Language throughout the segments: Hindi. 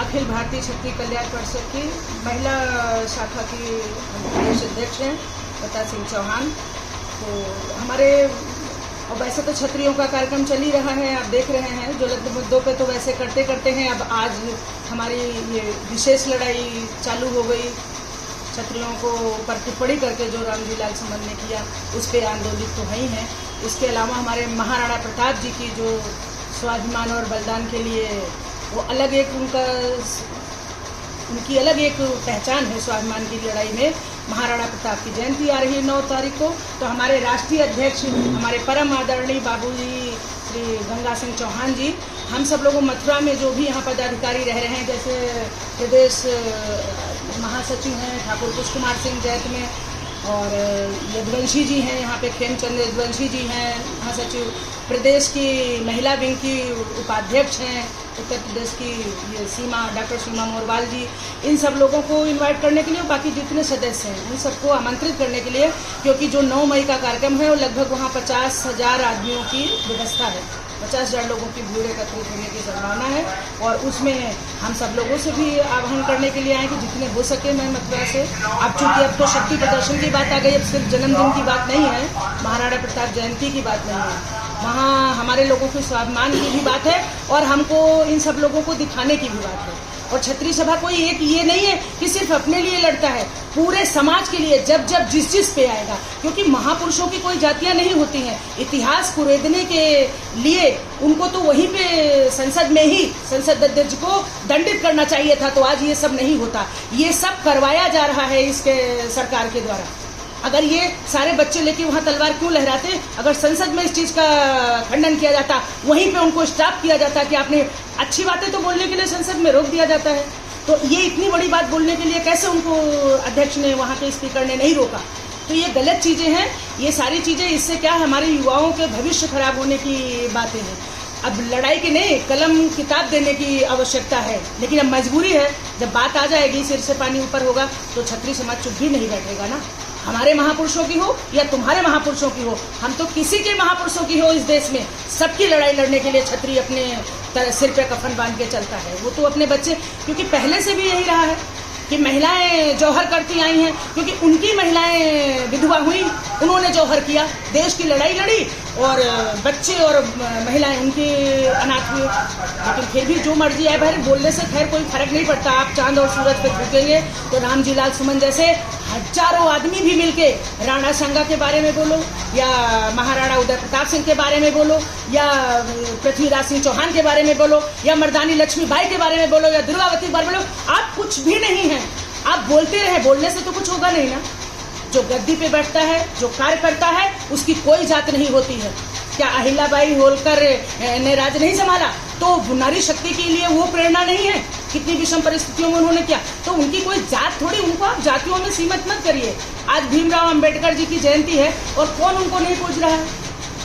अखिल भारतीय क्षत्रिय कल्याण परिषद की महिला शाखा की प्रदेश अध्यक्ष हैं लता सिंह चौहान। तो हमारे और वैसे तो क्षत्रियों का कार्यक्रम चल ही रहा है, आप देख रहे हैं जो मुद्दों पे तो वैसे करते करते हैं। अब आज हमारी ये विशेष लड़ाई चालू हो गई, क्षत्रियों को ऊपर टिप्पणी करके जो रामजी लाल सुमन ने किया उस पर आंदोलित तो है ही हैं। इसके अलावा हमारे महाराणा प्रताप जी की जो स्वाभिमान और बलिदान के लिए वो अलग एक उनकी अलग एक पहचान है। स्वाभिमान की लड़ाई में महाराणा प्रताप की जयंती आ रही है 9 तारीख को। तो हमारे राष्ट्रीय अध्यक्ष हमारे परम आदरणीय बाबूजी श्री गंगा सिंह चौहान जी, हम सब लोगों मथुरा में जो भी यहाँ पदाधिकारी रह रहे हैं, जैसे प्रदेश महासचिव हैं ठाकुर पुष्प कुमार सिंह जैत में, और यदुवंशी जी हैं यहाँ पे, खेमचंद यदुवंशी जी हैं महासचिव, प्रदेश की महिला विंग की उपाध्यक्ष हैं उत्तर प्रदेश की ये डॉक्टर सीमा मोरवाल जी, इन सब लोगों को इनवाइट करने के लिए, बाकी जितने सदस्य हैं उन सबको आमंत्रित करने के लिए, क्योंकि जो 9 मई का कार्यक्रम है वो लगभग वहाँ 50,000 आदमियों की व्यवस्था है, 50,000 लोगों की भीड़ एकत्रित होने की संभावना है। और उसमें हम सब लोगों से भी आह्वान करने के लिए आए कि जितने हो सके मैं मथुरा से, अब चूँकि अब तो शक्ति प्रदर्शन की बात आ गई, अब सिर्फ जन्मदिन की बात नहीं है, महाराणा प्रताप जयंती की बात नहीं है, वहाँ हमारे लोगों के स्वाभिमान की भी बात है और हमको इन सब लोगों को दिखाने की भी बात है। और क्षत्रिय सभा कोई एक ये नहीं है कि सिर्फ अपने लिए लड़ता है, पूरे समाज के लिए जब जब जिस पे आएगा, क्योंकि महापुरुषों की कोई जातियां नहीं होती हैं। इतिहास कुरेदने के लिए उनको तो वहीं पे संसद में ही संसद अध्यक्ष को दंडित करना चाहिए था, तो आज ये सब नहीं होता। ये सब करवाया जा रहा है इसके सरकार के द्वारा। अगर ये सारे बच्चे लेके वहाँ तलवार क्यों लहराते? अगर संसद में इस चीज़ का खंडन किया जाता, वहीं पे उनको स्टॉप किया जाता कि आपने अच्छी बातें तो बोलने के लिए संसद में रोक दिया जाता है, तो ये इतनी बड़ी बात बोलने के लिए कैसे उनको अध्यक्ष ने, वहाँ के स्पीकर ने नहीं रोका? तो ये गलत चीज़ें हैं, ये सारी चीज़ें। इससे क्या हमारे युवाओं के भविष्य खराब होने की बातें हैं। अब लड़ाई की नहीं, कलम किताब देने की आवश्यकता है, लेकिन अब मजबूरी है। जब बात आ जाएगी, सिर से पानी ऊपर होगा, तो क्षत्रिय समाज चुप भी नहीं बैठेगा ना। हमारे महापुरुषों की हो या तुम्हारे महापुरुषों की हो, हम तो किसी के महापुरुषों की हो इस देश में, सबकी लड़ाई लड़ने के लिए क्षत्रिय अपने सिर पे कफन बांध के चलता है। वो तो अपने बच्चे, क्योंकि पहले से भी यही रहा है कि महिलाएं जौहर करती आई हैं, क्योंकि उनकी महिलाएं विधवा हुई, उन्होंने जौहर किया, देश की लड़ाई लड़ी, और बच्चे और महिलाएं उनके अनाथ हुए। लेकिन फिर भी जो मर्जी है भाई, बोलने से खैर कोई फर्क नहीं पड़ता। आप चांद और सूरज पे थूकेंगे तो रामजी लाल सुमन जैसे हजारों आदमी भी मिलके राणा सांगा के बारे में बोलो, या महाराणा उदय प्रताप सिंह के बारे में बोलो, या पृथ्वीराज सिंह चौहान के बारे में बोलो, या मर्दानी लक्ष्मीबाई के बारे में बोलो, या दुर्गावती के बारे में बोलो, आप कुछ भी नहीं हैं। आप बोलते रहे, बोलने से तो कुछ होगा नहीं ना। जो गद्दी पे बैठता है, जो कार्य करता है, उसकी कोई जात नहीं होती है। क्या अहिल्याबाई होलकर ने राज्य नहीं संभाला तो नारी शक्ति के लिए वो प्रेरणा नहीं है? कितनी विषम परिस्थितियों में उन्होंने किया, तो उनकी कोई जात थोड़ी, उनको आप जातियों में सीमित मत करिए। आज भीमराव अंबेडकर जी की जयंती है और कौन उनको नहीं पूज रहा है,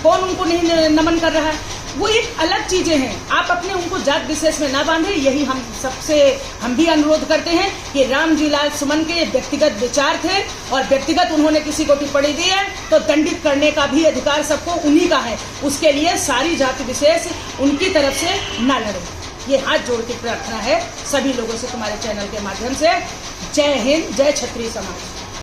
कौन उनको नहीं नमन कर रहा है? वो एक अलग चीजें हैं। आप अपने उनको जात विशेष में ना बांधे। यही हम भी अनुरोध करते हैं कि रामजी लाल सुमन के व्यक्तिगत विचार थे और व्यक्तिगत उन्होंने किसी को टिप्पणी दी है तो दंडित करने का भी अधिकार सबको उन्हीं का है। उसके लिए सारी जाति विशेष उनकी तरफ से ना लड़े, ये हाथ जोड़ के प्रार्थना है सभी लोगों से तुम्हारे चैनल के माध्यम से। जय हिंद, जय क्षत्रिय समाज।